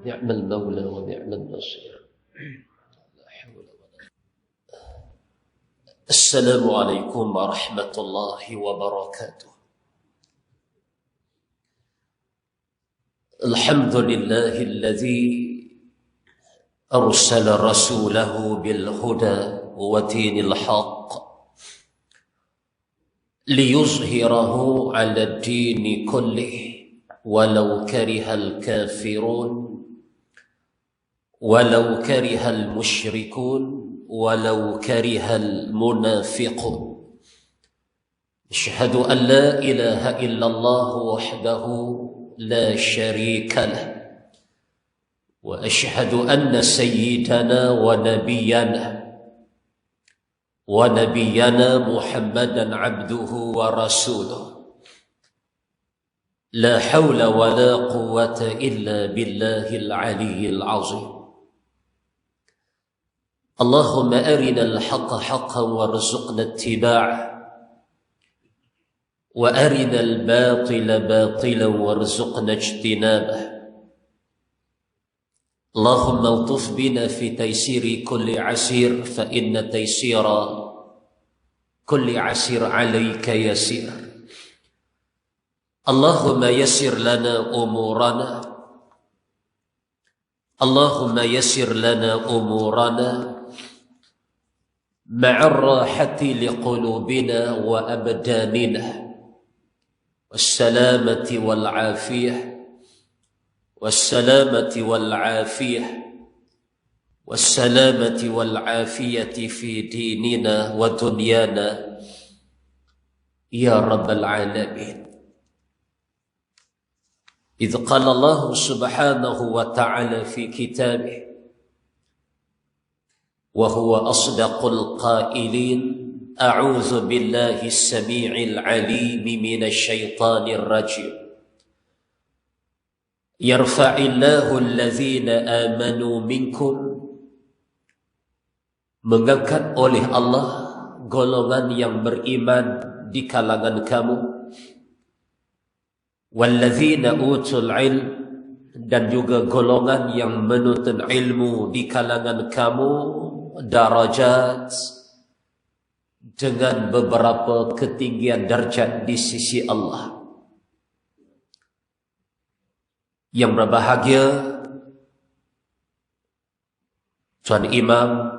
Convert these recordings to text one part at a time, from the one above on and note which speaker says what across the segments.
Speaker 1: نعم المولى ونعم النصير. السلام عليكم ورحمة الله وبركاته. الحمد لله الذي أرسل رسوله بالهدى ودين الحق ليظهره على الدين كله ولو كره الكافرون ولو كره المشركون ولو كره المنافقون. أشهد أن لا إله إلا الله وحده لا شريك له، وأشهد أن سيدنا ونبينا محمدا عبده ورسوله. لا حول ولا قوة إلا بالله العلي العظيم. اللهم أرنا الحق حقا وارزقنا اتباعه، وأرنا الباطل باطلا وارزقنا اجتنابه. اللهم الطف بنا في تيسير كل عسير، فإن تيسير كل عسير عليك يسير. اللهم يسر لنا أمورنا، اللهم يسر لنا أمورنا مع الراحة لقلوبنا وأبداننا، والسلامة والعافية والسلامة والعافية والسلامة والعافية في ديننا ودنيانا يا رب العالمين. إذ قال الله سبحانه وتعالى في كتابه وهو أصدق القائلين: أعوذ بالله السميع العليم من الشيطان الرجيم. يرفع الله الذين آمنوا منكم. Mengangkat oleh Allah golongan yang beriman di kalangan kamu. Walladzina utul ilm, dan juga golongan yang menuntut ilmu di kalangan kamu, darajat, dengan beberapa ketinggian darjat di sisi Allah. Yang berbahagia Tuan Imam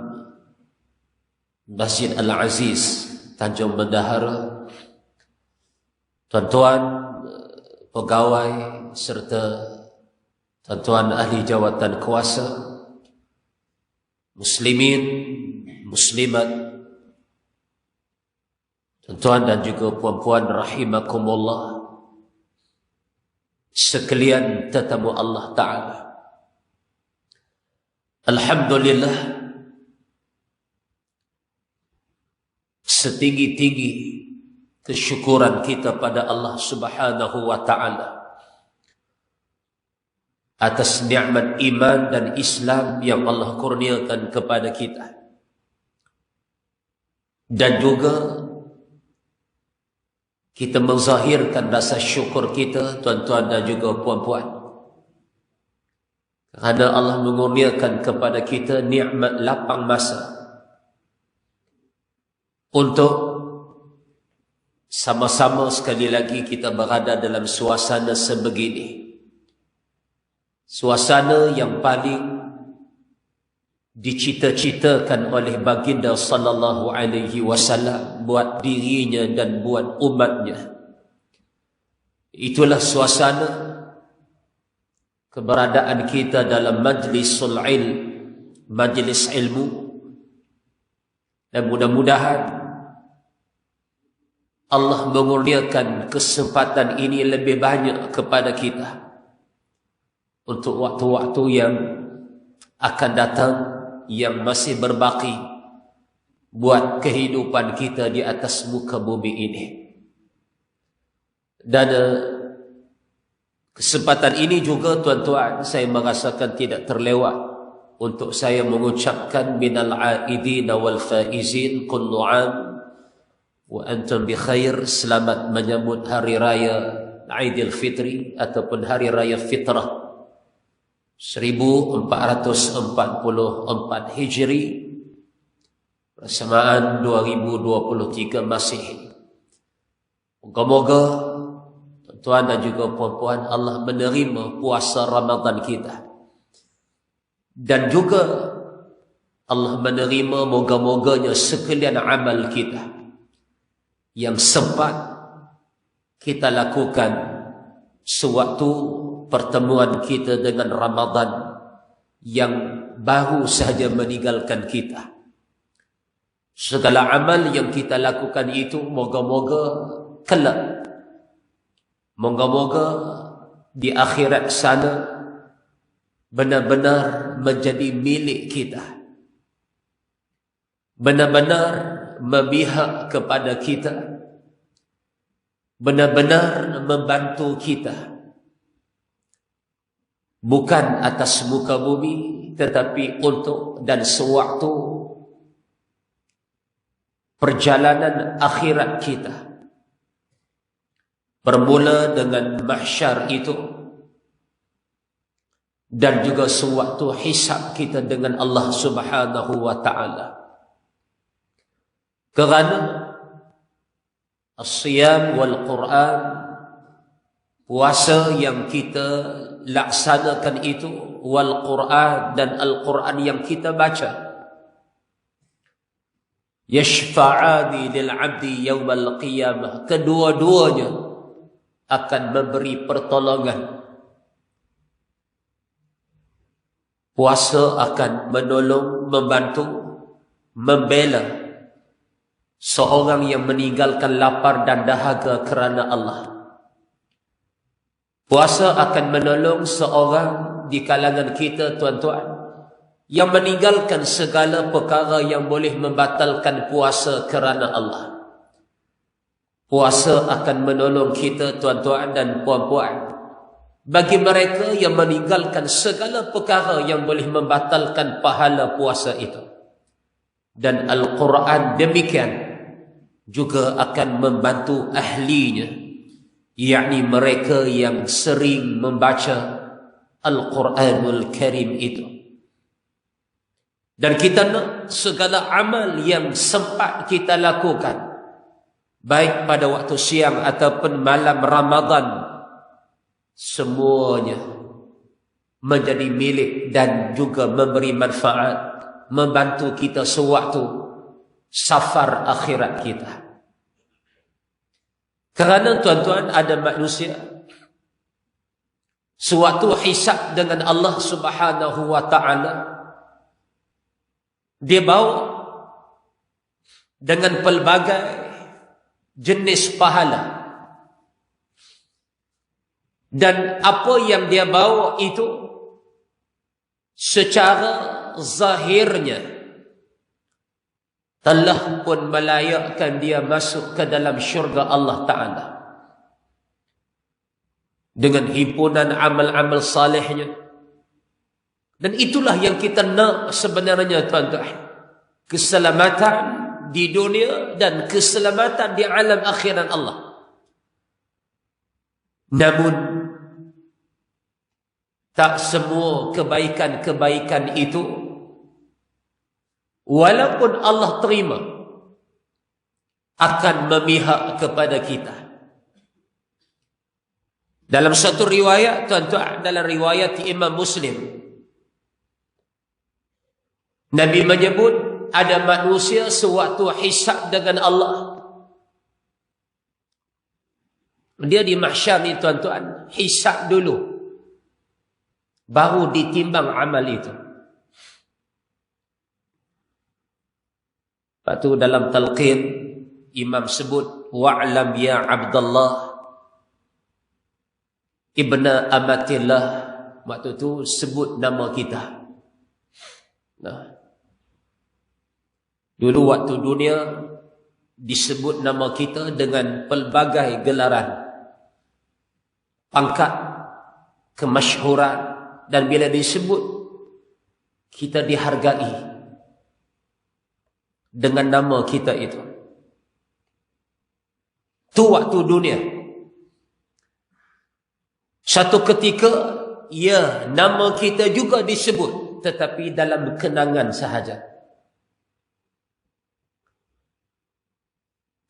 Speaker 1: Masjid Al-Aziz Tanjung Bendahara, tuan-tuan pegawai serta tuan-tuan ahli jawatan kuasa, muslimin, muslimat, tuan-tuan dan juga puan-puan rahimakumullah sekalian tetamu Allah Ta'ala. Alhamdulillah, setinggi-tinggi kesyukuran kita pada Allah Subhanahu wa Ta'ala atas nikmat iman dan Islam yang Allah kurniakan kepada kita, dan juga kita menzahirkan rasa syukur kita, tuan-tuan dan juga puan-puan, kerana Allah mengurniakan kepada kita nikmat lapang masa untuk sama-sama sekali lagi kita berada dalam suasana sebegini. Suasana yang paling dicita-citakan oleh baginda sallallahu alaihi wasallam buat dirinya dan buat umatnya. Itulah suasana keberadaan kita dalam majlisul ilm, majlis ilmu, dan mudah-mudahan Allah mengurniakan kesempatan ini lebih banyak kepada kita untuk waktu-waktu yang akan datang, yang masih berbaki buat kehidupan kita di atas muka bumi ini. Dan kesempatan ini juga, tuan-tuan, saya merasakan tidak terlewat untuk saya mengucapkan minal aidin wal faizin kullu am wa antum bi khair. Selamat menyambut hari raya Aidil Fitri ataupun Hari Raya Fitrah 1444 Hijri bersamaan 2023 Masehi. Moga-moga tuan dan juga puan-puan Allah menerima puasa Ramadan kita. Dan juga Allah menerima moga-moganya sekalian amal kita yang sempat kita lakukan sewaktu pertemuan kita dengan Ramadan yang baru sahaja meninggalkan kita. Segala amal yang kita lakukan itu moga-moga kelak, moga-moga di akhirat sana benar-benar menjadi milik kita, benar-benar memihak kepada kita, benar-benar membantu kita, bukan atas muka bumi tetapi untuk dan sewaktu perjalanan akhirat kita, bermula dengan mahsyar itu dan juga sewaktu hisab kita dengan Allah Subhanahu wa taala. Kerana as-siyam wal Quran, puasa yang kita laksanakan itu, wal Quran, dan Al-Quran yang kita baca, yashfa'ani lil 'abdi yaumal qiyamah, kedua-duanya akan memberi pertolongan. Puasa akan menolong, membantu, membela seorang yang meninggalkan lapar dan dahaga kerana Allah. Puasa akan menolong seorang di kalangan kita, tuan-tuan, yang meninggalkan segala perkara yang boleh membatalkan puasa kerana Allah. Puasa akan menolong kita, tuan-tuan dan puan-puan, bagi mereka yang meninggalkan segala perkara yang boleh membatalkan pahala puasa itu. Dan Al-Quran demikian juga akan membantu ahlinya, yakni mereka yang sering membaca Al-Quranul Karim itu. Dan kita nak segala amal yang sempat kita lakukan, baik pada waktu siang ataupun malam Ramadan, semuanya menjadi milik dan juga memberi manfaat, membantu kita sewaktu safar akhirat kita. Kerana tuan-tuan, ada manusia sewaktu hisab dengan Allah Subhanahu wa taala, dia bawa dengan pelbagai jenis pahala. Dan apa yang dia bawa itu secara zahirnya telah pun melayakkan dia masuk ke dalam syurga Allah Ta'ala. Dengan himpunan amal-amal salihnya. Dan itulah yang kita nak sebenarnya, tuan-tuan. Keselamatan di dunia dan keselamatan di alam akhirat Allah. Namun tak semua kebaikan-kebaikan itu, walaupun Allah terima, akan memihak kepada kita. Dalam satu riwayat, tuan-tuan, dalam riwayat Imam Muslim, Nabi menyebut ada manusia sewaktu hisab dengan Allah, dia di mahsyar ni, tuan-tuan, hisab dulu, baru ditimbang amal itu. Lepas tu dalam talqin, Imam sebut, wa'lam ya Abdullah ibna amatillah. Waktu tu sebut nama kita. Nah, dulu waktu dunia disebut nama kita dengan pelbagai gelaran, pangkat, kemasyhuran, dan bila disebut kita dihargai dengan nama kita itu. Tu waktu dunia. Satu ketika, ya, nama kita juga disebut, tetapi dalam kenangan sahaja.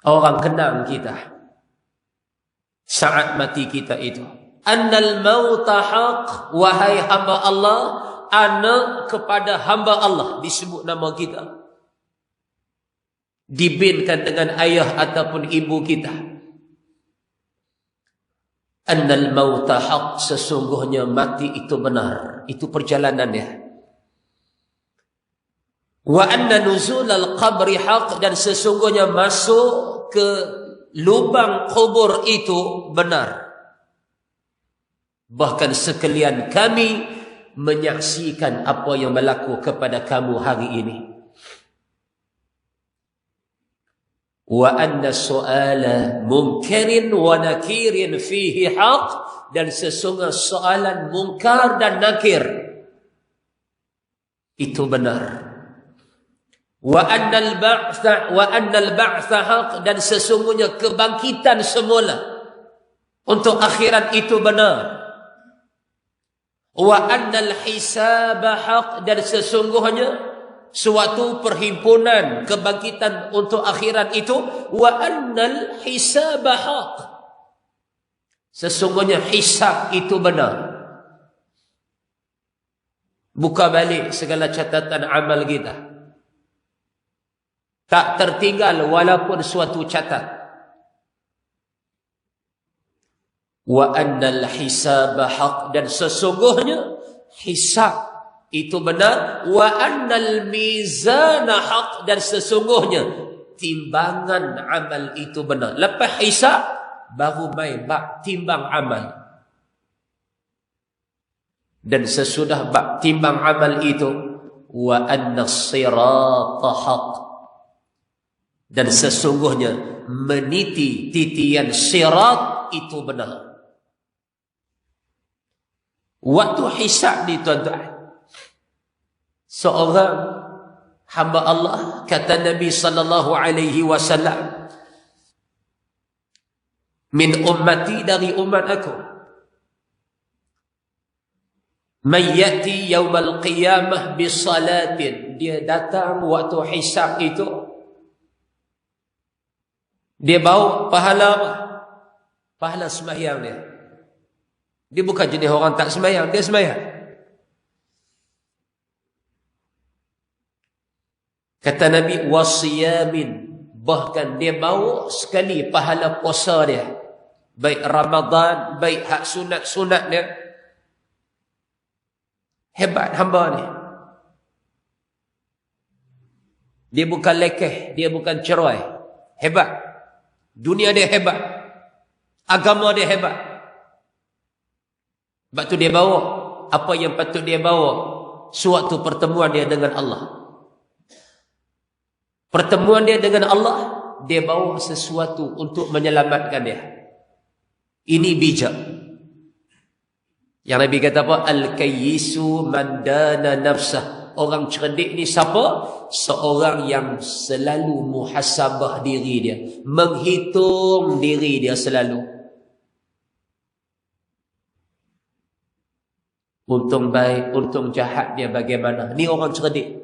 Speaker 1: Orang kenang kita saat mati kita itu. Annal mauta haq, wahai hamba Allah, ana kepada hamba Allah, disebut nama kita. Dibinkan dengan ayah ataupun ibu kita. Annal mauta haq, sesungguhnya mati itu benar. Itu perjalanannya. Wa anna nuzulal qabri haq, dan sesungguhnya masuk ke lubang kubur itu benar. Bahkan sekalian kami menyaksikan apa yang berlaku kepada kamu hari ini. Wa anna su'ala munkarin wa nakirin fihi haq, dan sesungguhnya soalan munkar dan nakir itu benar. Wa annal ba'tha haq, dan sesungguhnya kebangkitan semula untuk akhirat itu benar. Wa annal hisaba haq, dan sesungguhnya suatu perhimpunan kebangkitan untuk akhirat itu. Wa annal hisaba haq, sesungguhnya hisab itu benar. Buka balik segala catatan amal kita, tak tertinggal walaupun suatu catat. Wa annal hisaba haq, dan sesungguhnya hisab itu benar. Wa annal mizana haq, dan sesungguhnya timbangan amal itu benar. Lepas hisab baru main bab timbang amal. Dan sesudah bab timbang amal itu, wa annas sirata haq, dan sesungguhnya meniti titian sirat itu benar. Waktu hisab ni tuan-tuan, seorang hamba Allah, kata Nabi sallallahu alaihi wasallam, min ummati, dari umat aku, man yati yaumal qiyamah bisalatin, dia datang waktu hisab itu, dia bawa pahala sembahyang dia. Dia bukan jenis orang tak sembahyang, dia sembahyang. Kata Nabi, wasiyamin, bahkan dia bawa sekali pahala puasa dia, baik Ramadan, baik hak sunat-sunat dia. Hebat hamba ni. Dia bukan lekeh, dia bukan cerai. Hebat. Dunia dia hebat, agama dia hebat. Sebab tu dia bawa apa yang patut dia bawa suatu pertemuan dia dengan Allah. Pertemuan dia dengan Allah, dia bawa sesuatu untuk menyelamatkan dia. Ini bijak. Yang Nabi kata apa? Al-kayyisu man dana nafsah. Orang cerdik ni siapa? Seorang yang selalu muhasabah diri dia, menghitung diri dia selalu. Untung baik, untung jahat dia bagaimana. Ni orang cerdik.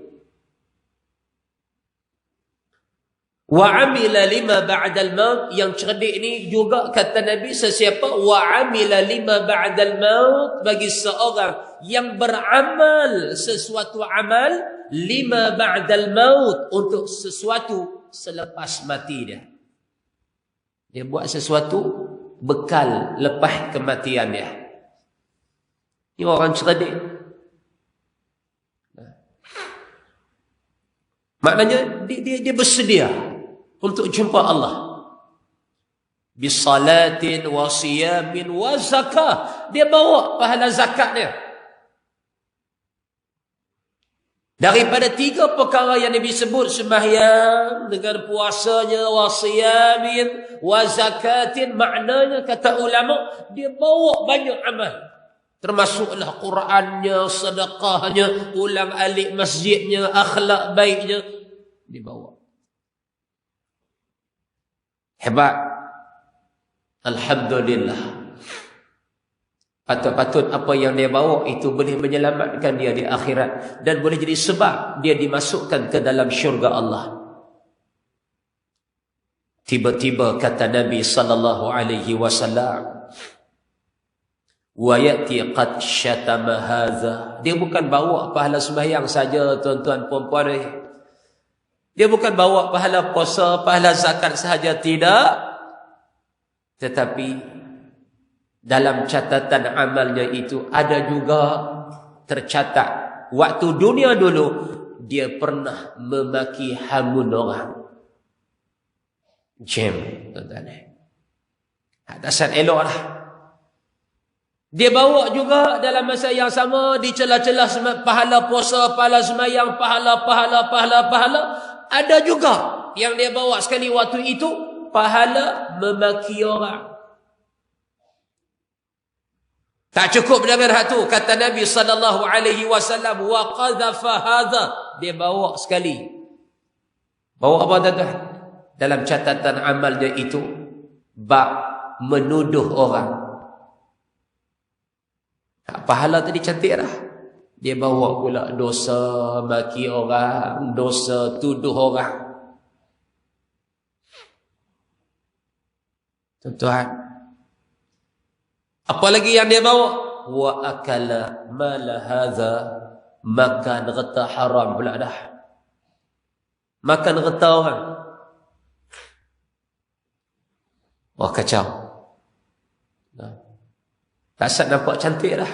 Speaker 1: Wa amila lima ba'dal maut, yang cerdik ni juga kata Nabi, sesiapa wa amila lima ba'dal maut, bagi seorang yang beramal sesuatu amal lima ba'dal maut, untuk sesuatu selepas mati dia. Dia buat sesuatu bekal lepas kematian dia. Ini orang cerdik. Maknanya dia bersedia untuk jumpa Allah. Bisalatin wa siyamin wa zakah. Dia bawa pahala zakat dia. Daripada 3 perkara yang Nabi sebut, sembahyang dengan puasanya, wa siyamin wa zakatin, maknanya kata ulama, dia bawa banyak amal. Termasuklah Qurannya, sedekahnya, ulang alik masjidnya, akhlak baiknya, dibawa. Hebat. Alhamdulillah. Patut-patut apa yang dia bawa itu boleh menyelamatkan dia di akhirat dan boleh jadi sebab dia dimasukkan ke dalam syurga Allah. Tiba-tiba kata Nabi sallallahu alaihi wasallam, wa yati qad syatama hadza. Dia bukan bawa pahala sembahyang saja tuan-tuan puan-puan ni. Dia bukan bawa pahala puasa, pahala zakat sahaja, tidak. Tetapi dalam catatan amalnya itu ada juga tercatat waktu dunia dulu dia pernah memaki hamun orang. Jam, tuan-tuan. Atasan elok lah. Dia bawa juga dalam masa yang sama di celah-celah pahala puasa, pahala semayang, pahala. Ada juga yang dia bawa sekali waktu itu pahala memaki orang. Tak cukup dengan itu, kata Nabi sallallahu alaihi wasallam, wa qadhafa hadza. Dia bawa sekali. Bawa apa tuan-tuan? Dalam catatan amalnya itu bab menuduh orang. Pahala tadi cantik dah. Dia bawa pula dosa maki orang, dosa tuduh orang. Tuan-tuan, apa lagi yang dia bawa? Wa akala mala hadza, makan harta haram pula dah. Makan harta orang. Wah, kacau. Tak sat nampak cantik dah.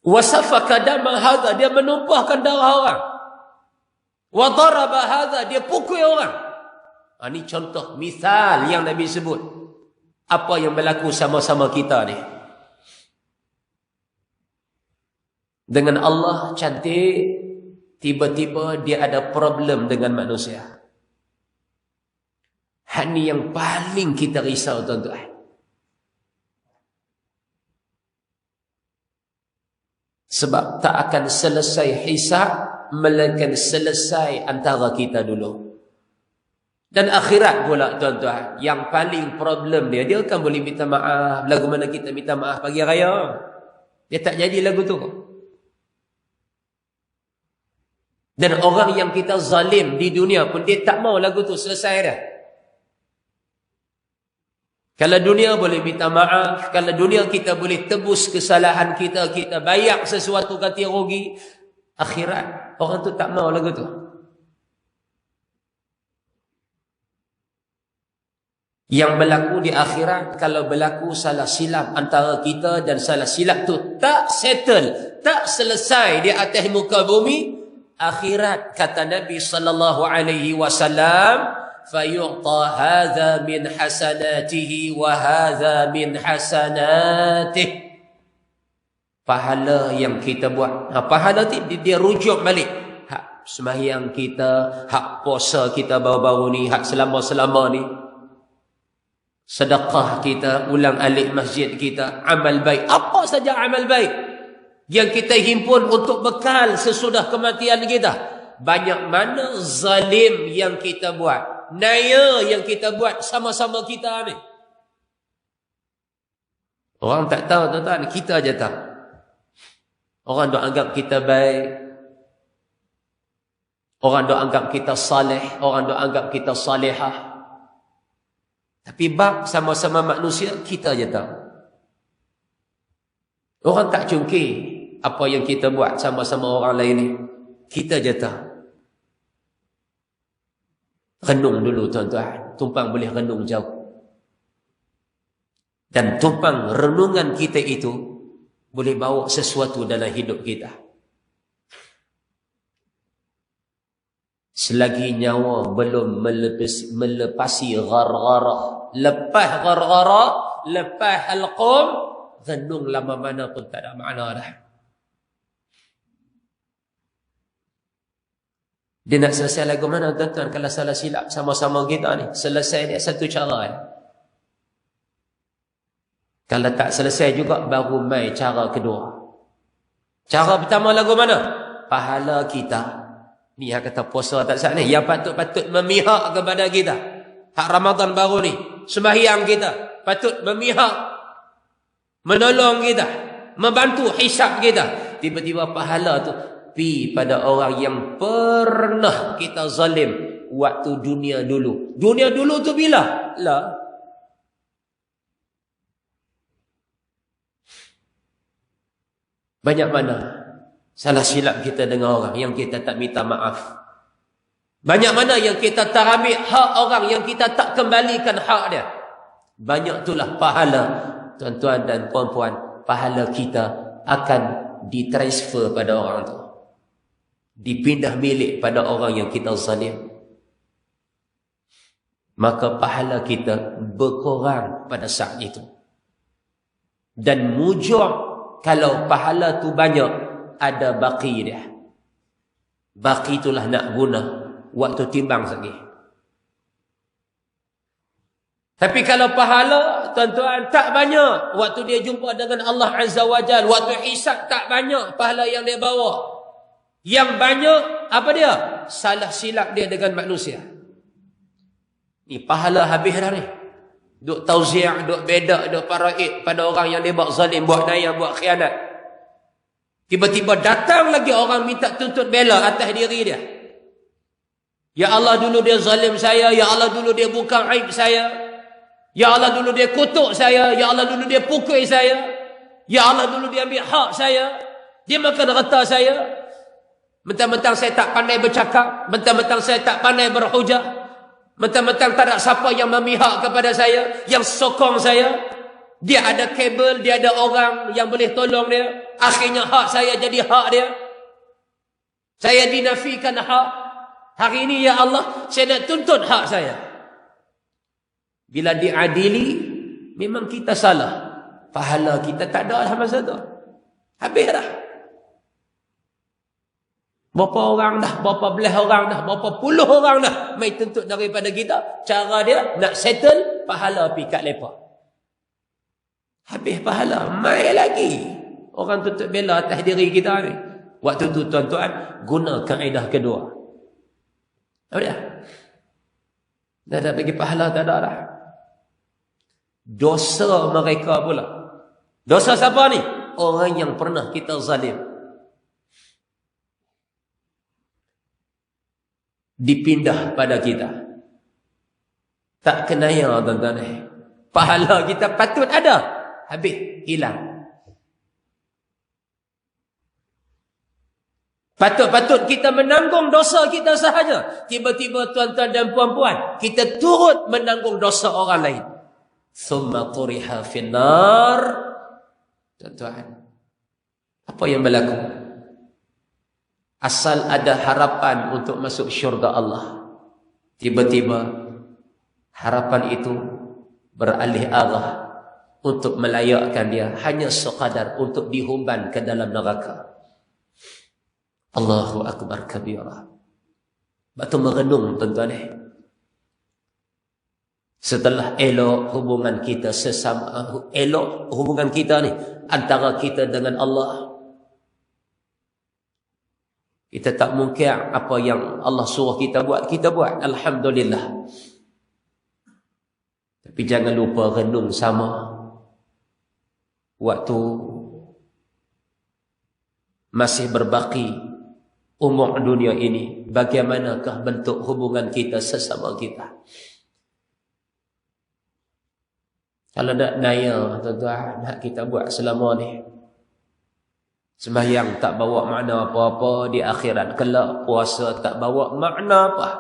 Speaker 1: Wasafaka dama hadza, dia menumpahkan darah orang. Wa daraba hadza, dia pukul orang. Ini contoh, misal yang Nabi sebut. Apa yang berlaku sama-sama kita ni. Dengan Allah cantik, tiba-tiba dia ada problem dengan manusia. Ini yang paling kita risau, tuan-tuan. Sebab tak akan selesai hisab melainkan selesai antara kita dulu. Dan akhirat pula, tuan-tuan, yang paling problem dia akan boleh minta maaf. Lagu mana kita minta maaf pagi raya? Dia tak jadi lagu tu. Dan orang yang kita zalim di dunia pun dia tak mau lagu tu selesai dah. Kalau dunia boleh minta maaf, kalau dunia kita boleh tebus kesalahan kita, kita bayar sesuatu ganti rugi, akhirat orang tu tak mau lagu tu. Yang berlaku di akhirat, kalau berlaku salah silap antara kita dan salah silap tu tak settle, tak selesai di atas muka bumi, akhirat kata Nabi sallallahu alaihi wasallam, fayu'ta hadza min hasanatihi wa hadza min hasanatihi. Pahala yang kita buat, pahala tu dia rujuk balik. Hak sembahyang kita, hak puasa kita baru-baru ni, hak selama-selama ni, sedekah kita, ulang alik masjid kita, amal baik, apa saja amal baik yang kita himpun untuk bekal sesudah kematian kita. Banyak mana zalim yang kita buat, naya yang kita buat sama-sama kita ni. Orang tak tahu, tuan-tuan, kita aja tahu. Orang dok anggap kita baik, orang dok anggap kita saleh, orang dok anggap kita salihah. Tapi bab sama-sama manusia, kita je tahu. Orang tak cungkir apa yang kita buat sama-sama orang lain ni. Kita je tahu. Renung dulu, tuan-tuan. Tumpang boleh renung jauh. Dan tumpang renungan kita itu boleh bawa sesuatu dalam hidup kita. Selagi nyawa belum melepasi ghargharah, lepas ghargharah, lepas halqum, renung lama mana pun tak ada makna dah. Dia nak selesai lagu mana, tuan-tuan? Kalau salah silap sama-sama kita ni, selesai dia satu cara ni. Kalau tak selesai juga, baru mai cara kedua. Cara pertama lagu mana? Pahala kita. Ni yang kata puasa tak sah ni, yang patut-patut memihak kepada kita. Hak Ramadan baru ni, sembahyang kita, patut memihak, menolong kita, membantu hisab kita. Tiba-tiba pahala tu pi pada orang yang pernah kita zalim waktu dunia dulu. Dunia dulu tu bila? Lah. Banyak mana salah silap kita dengan orang yang kita tak minta maaf. Banyak mana yang kita tak ambil hak orang yang kita tak kembalikan hak dia. Banyak itulah pahala, tuan-tuan dan puan-puan, pahala kita akan ditransfer pada orang tu. Dipindah milik pada orang yang kita zalim. Maka pahala kita berkurang pada saat itu. Dan mujur kalau pahala tu banyak, ada baki dia. Baki itulah nak guna waktu timbang lagi. Tapi kalau pahala, tuan-tuan, tak banyak waktu dia jumpa dengan Allah Azza wa Jal, waktu hisab tak banyak pahala yang dia bawa. Yang banyak apa dia? Salah silap dia dengan manusia. Ni pahala habis dah ni. Duk tauziah, duk bedak, duk paraid pada orang yang dia buat zalim, buat daya, buat khianat. Tiba-tiba datang lagi orang minta tuntut bela atas diri dia. Ya Allah, dulu dia zalim saya. Ya Allah, dulu dia buka aib saya. Ya Allah, dulu dia kutuk saya. Ya Allah, dulu dia pukul saya. Ya Allah, dulu dia ambil hak saya. Dia makan harta saya. Mentang-mentang saya tak pandai bercakap. Mentang-mentang saya tak pandai berhujah. Mentang-mentang tak ada siapa yang memihak kepada saya, yang sokong saya. Dia ada kabel, dia ada orang yang boleh tolong dia. Akhirnya hak saya jadi hak dia. Saya dinafikan hak. Hari ini ya Allah, saya nak tuntut hak saya. Bila diadili, memang kita salah. Pahala kita tak ada lah masa tu. Habis dah. Berapa orang dah, berapa belah orang dah, berapa puluh orang dah mai tuntut daripada kita. Cara dia nak settle, pahala pergi kat lepa. Habis pahala, mai lagi orang tuntut bela atas diri kita ni. Waktu tu tuan-tuan, guna kaedah kedua. Apa dia? Dah tak bagi pahala, tak ada dah. Dosa mereka pula. Dosa siapa ni? Orang yang pernah kita zalim. Dipindah pada kita. Tak kenaya tuan-tuan. Pahala kita patut ada, habis hilang. Patut-patut kita menanggung dosa kita sahaja. Tiba-tiba tuan-tuan dan puan-puan, kita turut menanggung dosa orang lain. Thumma turiha finnar. Tuan-tuan, apa yang berlaku? Asal ada harapan untuk masuk syurga Allah, tiba-tiba harapan itu beralih arah untuk melayakkan dia hanya sekadar untuk dihumban ke dalam neraka. Allahu Akbar kabira. Batu merenung tuan-tuan. Setelah elok hubungan kita sesama, elok hubungan kita ni antara kita dengan Allah. Kita tak mungkin apa yang Allah suruh kita buat, kita buat. Alhamdulillah. Tapi jangan lupa renung sama. Waktu masih berbaki umur dunia ini, bagaimanakah bentuk hubungan kita sesama kita? Kalau nak naya, tuan-tuan, nak kita buat selama ni, sembahyang tak bawa makna apa-apa, di akhirat kelak puasa tak bawa makna apa.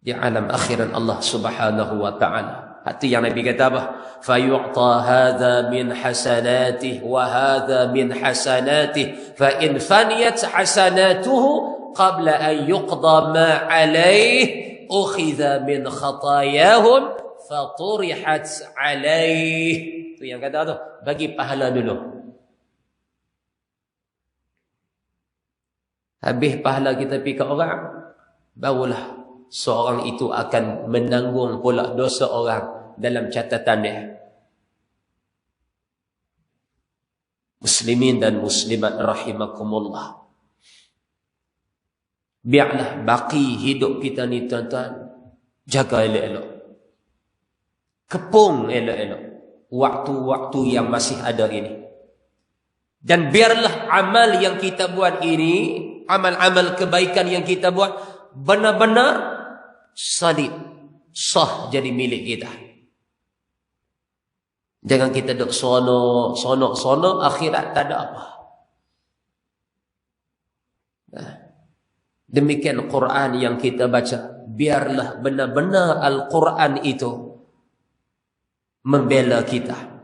Speaker 1: Di alam akhirat Allah Subhanahu wa taala. Itu yang Nabi kata apa? Fayu'ta hadha min hasanatih wa hadha min hasanatih fa in faniyat hasanatuhu qabla an yuqda ma alayh ukhidha min khatayahum faturihat alayh. Itu yang kata tu, bagi pahala dulu. Habis pahala kita pergi ke orang, barulah seorang itu akan menanggung pula dosa orang dalam catatan dia. Muslimin dan muslimat rahimakumullah. Biarlah baki hidup kita ni tuan-tuan, jaga elok-elok. kepung elok-elok waktu-waktu yang masih ada ini. Dan biarlah amal yang kita buat ini, amal-amal kebaikan yang kita buat, benar-benar salib, sah jadi milik kita. Jangan kita duk sonok, akhirat tak ada apa. Demikian Quran yang kita baca. Biarlah benar-benar Al-Quran itu membela kita.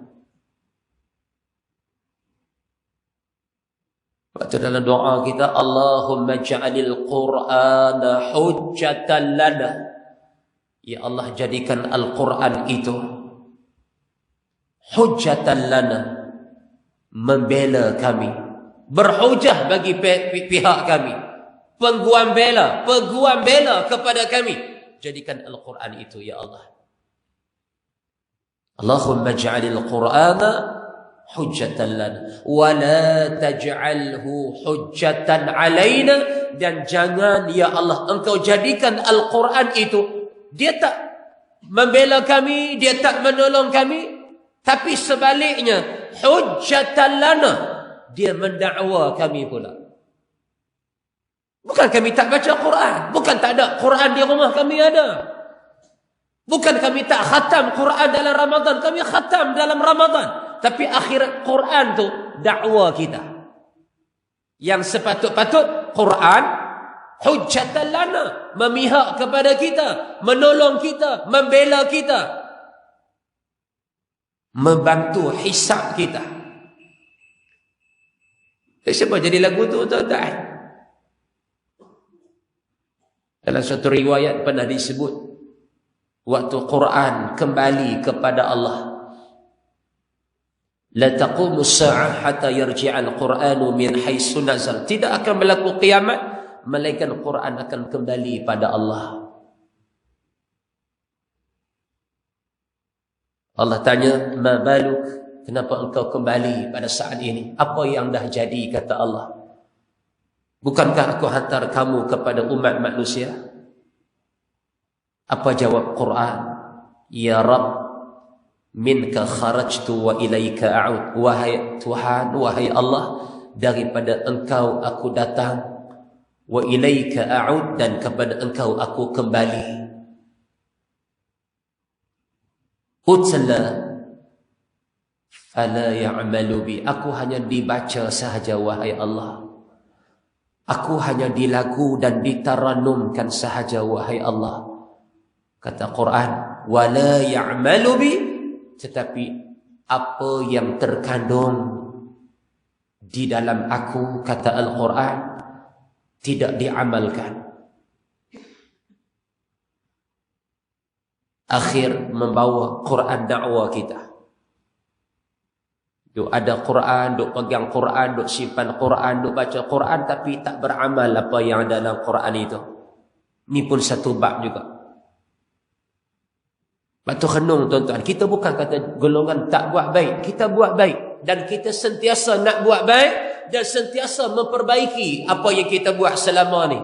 Speaker 1: Baca dalam doa kita, Allahumma ja'alil Qur'ana hujjatan lana. Ya Allah, jadikan Al-Quran itu hujjatan lana, membela kami, berhujah bagi pihak kami, peguam bela kepada kami. Jadikan Al-Quran itu ya Allah. Allahumma ja'alil Qur'ana hujjatan lana wa la taj'alhu hujjatan alaina. Dan jangan ya Allah engkau jadikan Al-Quran itu dia tak membela kami, dia tak menolong kami, tapi sebaliknya hujjatan lana, dia mendakwa kami pula. Bukan kami tak baca Quran, bukan tak ada Quran di rumah kami ada. Bukan kami tak khatam Quran dalam Ramadan, kami khatam dalam Ramadan. Tapi akhirat Quran tu dakwa kita. Yang sepatut-patut Quran hujjatan lana, memihak kepada kita, menolong kita, membela kita, membantu hisab kita. Siapa jadi lagu tu tuan-tuan? Dalam satu riwayat pernah disebut, waktu Quran kembali kepada Allah, la taqumu as-sa'ah hatta yarji'al Qur'anu min haitsu nazal. Tidak akan berlaku kiamat melainkan Quran akan kembali pada Allah. Allah tanya, ma baluk, kenapa engkau kembali pada saat ini? Apa yang dah jadi, kata Allah. Bukankah aku hantar kamu kepada umat manusia? Apa jawab Quran? Ya Rabb, minka kharajtu wa ilaika a'ud. Wahai Tuhan, wahai Allah, daripada engkau aku datang, wa ilaika a'ud, dan kepada engkau aku kembali. Utla fala ya'malu bi. Aku hanya dibaca sahaja wahai Allah. Aku hanya dilagu dan ditaranumkan sahaja wahai Allah. Kata Quran, wala ya'malu bi, tetapi apa yang terkandung di dalam aku, kata Al-Quran, tidak diamalkan. Akhir membawa Quran dakwah kita. Duk ada Quran, duk pegang Quran, duk simpan Quran, duk baca Quran, tapi tak beramal apa yang ada dalam Quran itu. Ini pun satu bab juga. Batu renung tuan-tuan, kita bukan kata golongan tak buat baik, kita buat baik, dan kita sentiasa nak buat baik dan sentiasa memperbaiki apa yang kita buat selama ni.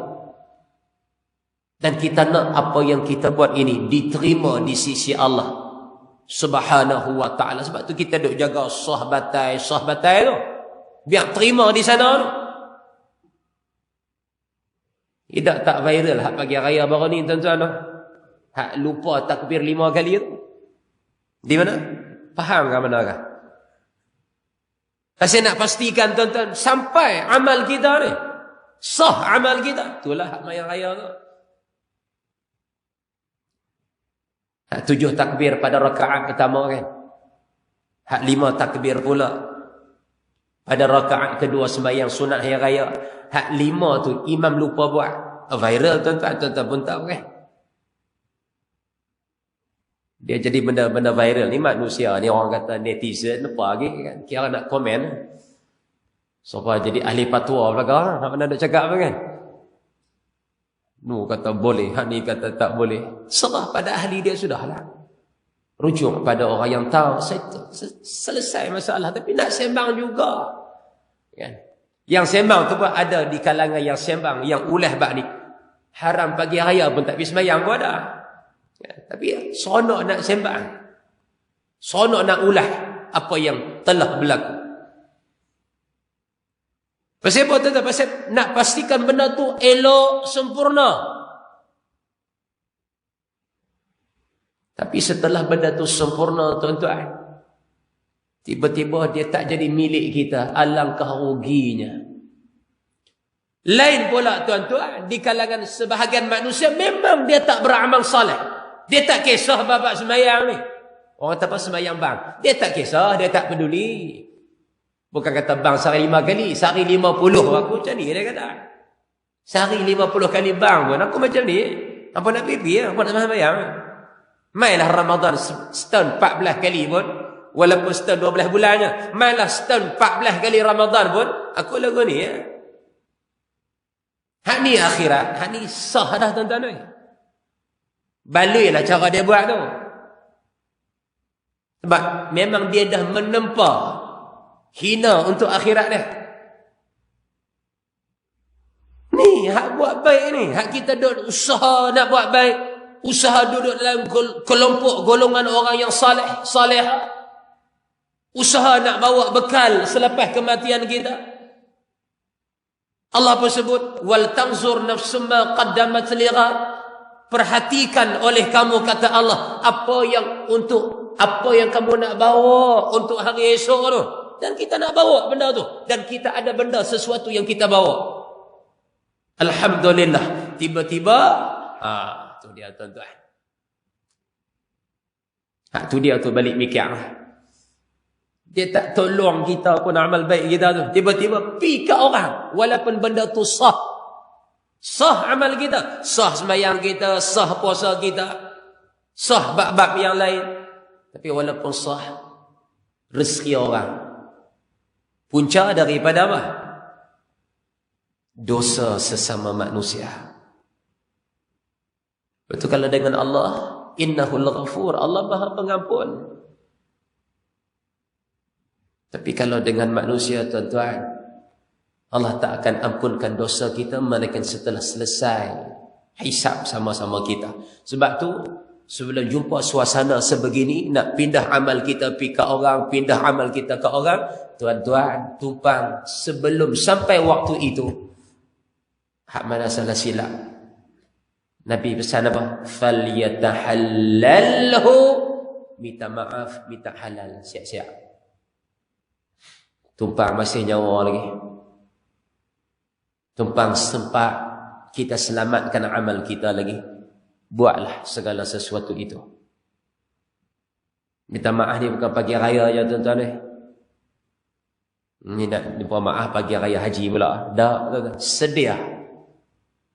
Speaker 1: Dan kita nak apa yang kita buat ini diterima di sisi Allah Subhanahu wa ta'ala. Sebab tu kita duk jaga sahbatai tu, biar terima di sana tu. Tidak tak viral hak pagi raya baru ni tuan-tuan tu. Hak lupa takbir 5 kali tu. Di mana? Faham ke mana kan? Saya nak pastikan tuan-tuan, sampai amal kita ni sah amal kita. Itulah hak maya raya tu. Hak 7 takbir pada rakaat pertama kan. Hak 5 takbir pula pada rakaat kedua sembahyang sunat hari raya. Hak 5 tu imam lupa buat. Viral tuan-tuan, tuan-tuan pun tahu kan. Dia jadi benda-benda viral ni manusia ni, orang kata netizen apa lagi kan. Kira nak komen. Supaya jadi ahli patwa belakang. Hak mana nak cakap apa kan. Nu kata boleh, hak ni kata tak boleh. Serah pada ahli dia sudahlah. Rujuk pada orang yang tahu. Selesai masalah. Tapi nak sembang juga. Kan? Yang sembang tu pun ada di kalangan yang sembang, yang ulah bak ni. Haram pagi raya pun tak pergi sembahyang pun ada. Ya, tapi seronok nak sembang. Seronok nak ulah apa yang telah berlaku. Pasal apa tuan-tuan? Pasal nak pastikan benda tu elok, sempurna. Tapi setelah benda tu sempurna, tuan-tuan, tiba-tiba dia tak jadi milik kita. Alangkah ruginya. Lain pula tuan-tuan, di kalangan sebahagian manusia memang dia tak beramal saleh. Dia tak kisah babak semayang ni. Orang tak apa semayang bang. Dia tak kisah, dia tak peduli. Bukan kata bang sehari 5 kali, sehari 50 aku macam ni dia kata. Sehari 50 kali bang pun aku macam ni. Apa nak pipi ya? Apa nak semayang? Mainlah Ramadan setahun 14 kali pun, walaupun setahun 12 bulannya. Mainlah setahun 14 kali Ramadan pun, aku lagu ni ya. Hak ni akhirat, hak ni sah dah tuan-tuan. Baloi lah cara dia buat tu. Sebab memang dia dah menempa hina untuk akhirat dia. Ni hak buat baik ni, hak kita duk usaha nak buat baik, usaha duduk dalam kelompok golongan orang yang saleh, usaha nak bawa bekal selepas kematian kita. Allah pun sebut wal tanzur nafsum ma qaddamat lighad. Perhatikan oleh kamu, kata Allah, apa yang kamu nak bawa untuk hari esok tu. Dan kita nak bawa benda tu, dan kita ada benda sesuatu yang kita bawa. Alhamdulillah, tiba-tiba tu dia tuan-tuan. Tu dia tu balik mikir. Dia tak tolong kita pun amal baik kita tu. Tiba-tiba pi ke orang. Walaupun benda tu sah. Sah amal kita. Sah sembahyang kita. Sah puasa kita. Sah bab-bab yang lain. Tapi walaupun sah, rezeki orang. Punca daripada apa? Dosa sesama manusia. Betul kalau dengan Allah, innahul ghafur. Allah Maha Pengampun. Tapi kalau dengan manusia, tuan-tuan, Allah tak akan ampunkan dosa kita melainkan setelah selesai hisab sama-sama kita. Sebab tu sebelum jumpa suasana sebegini, nak pindah amal kita pergi ke orang, pindah amal kita ke orang, tuan-tuan, tumpang sebelum sampai waktu itu, hak mana salah silap. Nabi pesan apa? Falyatahallalhu, minta maaf, minta halal, siap-siap. Tumpang masih nyawa lagi. Tumpang sempat kita selamatkan amal kita lagi. Buatlah segala sesuatu itu. Minta maaf ni bukan pagi raya je tuan-tuan. Ni nak minta maaf pagi raya haji pula. Dah, sedia.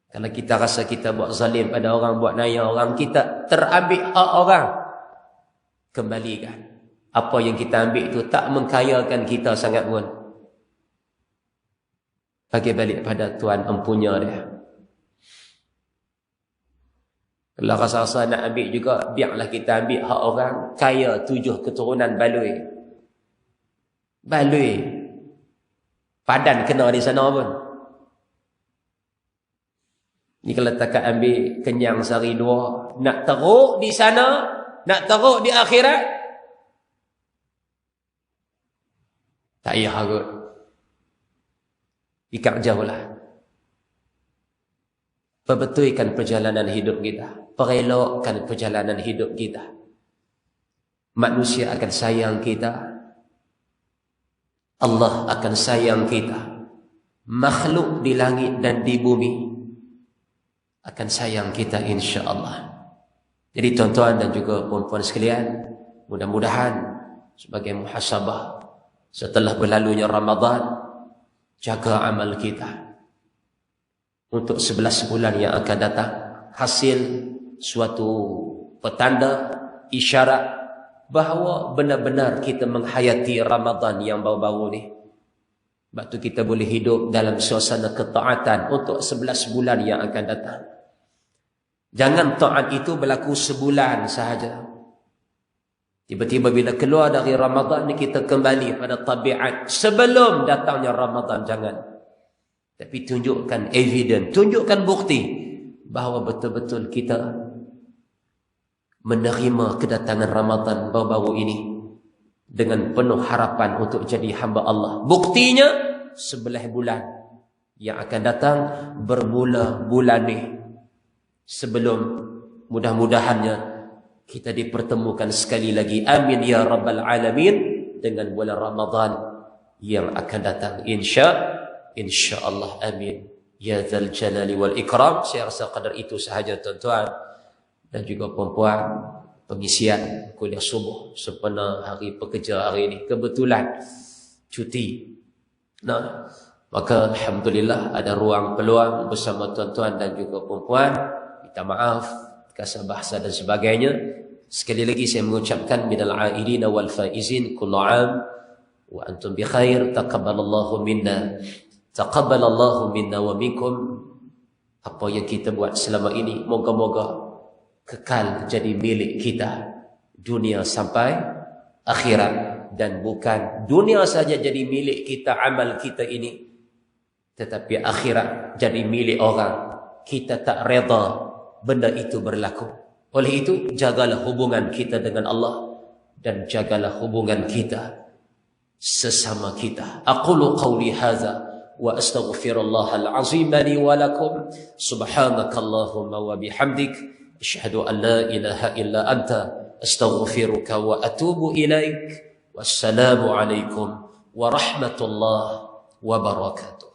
Speaker 1: Kalau kita rasa kita buat zalim pada orang, buat naya orang, kita terambil hak orang, kembalikan. Apa yang kita ambil itu tak mengkayakan kita sangat pun. Bagi balik pada Tuhan empunya dia. Kalau rasa-rasa nak ambil juga, biarlah kita ambil hak orang kaya 7 keturunan baloi. Baloi. Padan kena di sana pun. Ni kalau takat ambil kenyang sehari 2, nak teruk di sana, nak teruk di akhirat, tak payah kot. Ikat jauh lah. Perbetulkan perjalanan hidup kita. Perelokkan perjalanan hidup kita. Manusia akan sayang kita. Allah akan sayang kita. Makhluk di langit dan di bumi akan sayang kita insya-Allah. Jadi tuan-tuan dan juga puan-puan sekalian, mudah-mudahan sebagai muhasabah setelah berlalunya Ramadan, jaga amal kita untuk 11 bulan yang akan datang. Hasil suatu petanda, isyarat bahawa benar-benar kita menghayati Ramadan yang baru-baru ni. Sebab tu kita boleh hidup dalam suasana ketaatan untuk 11 bulan yang akan datang. Jangan taat itu berlaku sebulan sahaja. Tiba-tiba bila keluar dari Ramadan ni kita kembali pada tabiat sebelum datangnya Ramadan. Jangan. Tapi tunjukkan evidence, tunjukkan bukti bahawa betul-betul kita menerima kedatangan Ramadan baru-baru ini dengan penuh harapan untuk jadi hamba Allah. Buktinya 11 bulan yang akan datang bermula bulan ni. Sebelum mudah-mudahannya kita dipertemukan sekali lagi. Amin ya rabbal alamin dengan bulan Ramadan yang akan datang. InsyaAllah amin. Ya dzal jalali wal ikram. Saya rasa qadar itu sahaja tuan-tuan dan juga puan-puan. Pengisian kuliah subuh sempena hari pekerja hari ini. Kebetulan cuti. Nah, maka alhamdulillah ada ruang peluang bersama tuan-tuan dan juga puan-puan. Minta maaf kasar bahasa dan sebagainya. Sekali lagi saya mengucapkan minal aidin wal faizin kullu am wa antum bi khair. Taqabbalallahu minna wa minkum. Apa yang kita buat selama ini moga-moga kekal jadi milik kita dunia sampai akhirat, dan bukan dunia saja jadi milik kita amal kita ini, tetapi akhirat jadi milik orang. Kita tak reda benda itu berlaku. Oleh itu jagalah hubungan kita dengan Allah dan jagalah hubungan kita sesama kita. Aqulu qawli hadza wa astaghfirullahal azim li wa lakum. Subhanakallahumma wa bihamdik asyhadu an la ilaha illa anta astaghfiruka wa atubu ilaik. Wassalamu alaikum warahmatullahi wabarakatuh.